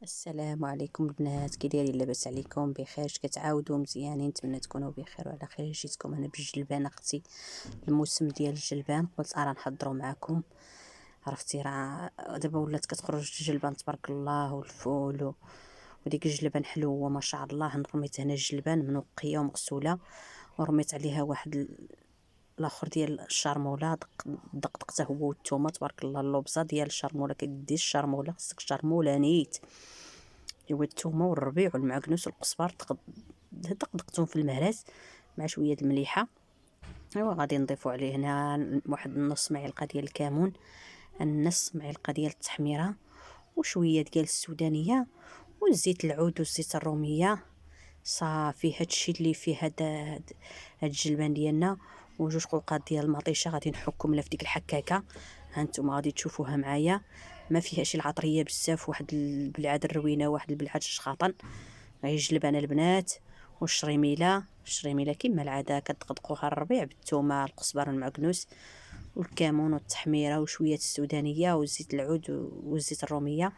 السلام عليكم البنات، كي دايرين؟ لاباس عليكم؟ بخير؟ كتعاودوا مزيانين؟ نتمنى تكونوا بخير وعلى خير. جيتكم انا بالجلبان اختي، الموسم ديال الجلبان، قلت راه نحضروا معكم. عرفتي راه دابا ولات كتخرج الجلبان تبارك الله، والفول وديك الجلبان حلوه ما شاء الله. رميت هنا الجلبان منقيه ومغسوله، ورميت عليها واحد الاخر ديال الشرموله، دقدقته هو والثومه تبارك الله. اللوبزه ديال الشرموله، كدير الشرموله خصك الشرموله نيت، ايوا الثومه والربيع والمعكنوس والقزبر دقدقتهم في المهراس مع شويه المليحه. ايوا غادي نضيفوا عليه هنا واحد نص معلقه ديال الكمون، نص معلقه ديال التحميره، وشويه ديال السودانيه، والزيت العود والزيت الروميه. صافي هادشي اللي فيه هاد الجلبان ديالنا. وجوج قوقات ديال المطيشه غادي نحكم لها في ديك الحكاكه. هانتوما غادي تشوفوها معايا، ما فيها شي العطريه بزاف، واحد البلعاد الروينه، واحد البلعاد الشخاطن. غير الجلبان البنات والشريميله كما العاده كتقدقوها الربيع بالثومه القزبر والمعكنوس والكمون والتحميره وشويه السودانيه والزيت العود والزيت الروميه.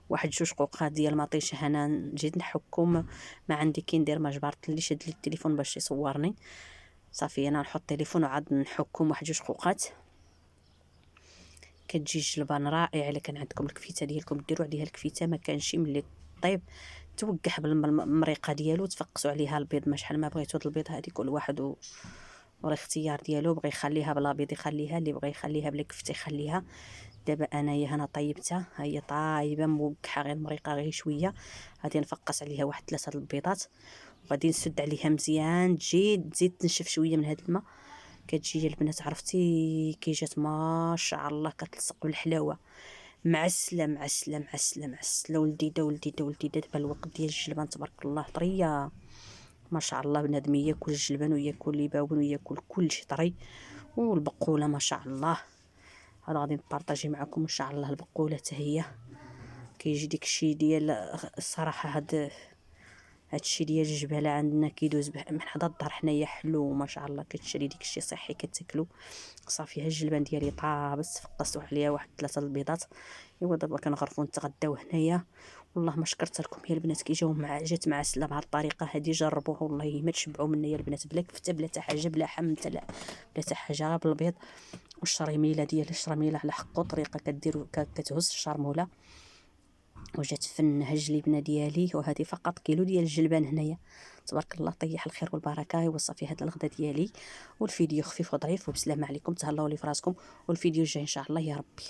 واحد جوج قوقات ديال المطيشه. هنا جيت نحكم، ما عندي كي ندير، ما جبرت اللي شد لي التليفون باش يصورني. صافي انا نحط التليفون وعاد نحكم واحد جوج قوقات. كتجي الجلبان رائع. الا كان عندكم الكفيته ديالكم ديروا عليها الكفيته، ما كانش ملي طيب توقح بالمريقه ديالو، تفقسوا عليها البيض ما شحال ما بغيتو. البيض هذه كل واحد والاختيار ديالو، بغى يخليها بلا بيض يخليها، اللي بغى يخليها بلا كفته يخليها. دابا انايا هنا طيبتها، هي طايبه موقحه، غير مريقه غير شويه. غادي نفقس عليها واحد 3 البيضات، وغادي نسد عليها مزيان. تزيد تنشف شويه من هذا الماء. كتجي البنات عرفتي كي جات ما شاء الله كتلصق بالحلاوه، معسله معسله معسله معسله، ولديده ولديده ولديده. دابا الوقت ديال الجلبان تبارك الله طريه ما شاء الله. بنادم ياكل الجلبان وياكل ليباون وياكل كل شيء طري. والبقوله ما شاء الله، هذا غادي نبارطاجي معكم ان شاء الله. البقوله حتى هي كيجي ديك الشيء ديال الصراحه. هادشي ديال الجباله عندنا كيدوز من حدا الدار حنايا حلو ما شاء الله. كتشري ديك الشيء صحي كتاكلو. صافي ها الجلبان ديالي طابس، فقست عليها واحد 3 البيضات. ايوا دابا كنغرفو نتغداو هنايا. والله ما شكرت لكم يا البنات كي جات معسله بهذه الطريقه هذه. جربوها والله ما تشبعوا منها يا البنات، بلا كفته بلا حتى حاجه، بلا حم بلا حتى حاجه، بالبيض. والشريميله ديال الشرميله على حقو طريقه كديروا كتهز الشرموله. وجات فنها الجليبنه ديالي. وهذه فقط كيلو ديال الجلبان هنايا تبارك الله. طيح الخير والبركه. وصافي هذا الغدا ديالي، والفيديو خفيف وظريف. وبسلامه عليكم، تهلاو لي فراسكم، والفيديو الجاي ان شاء الله يا ربي.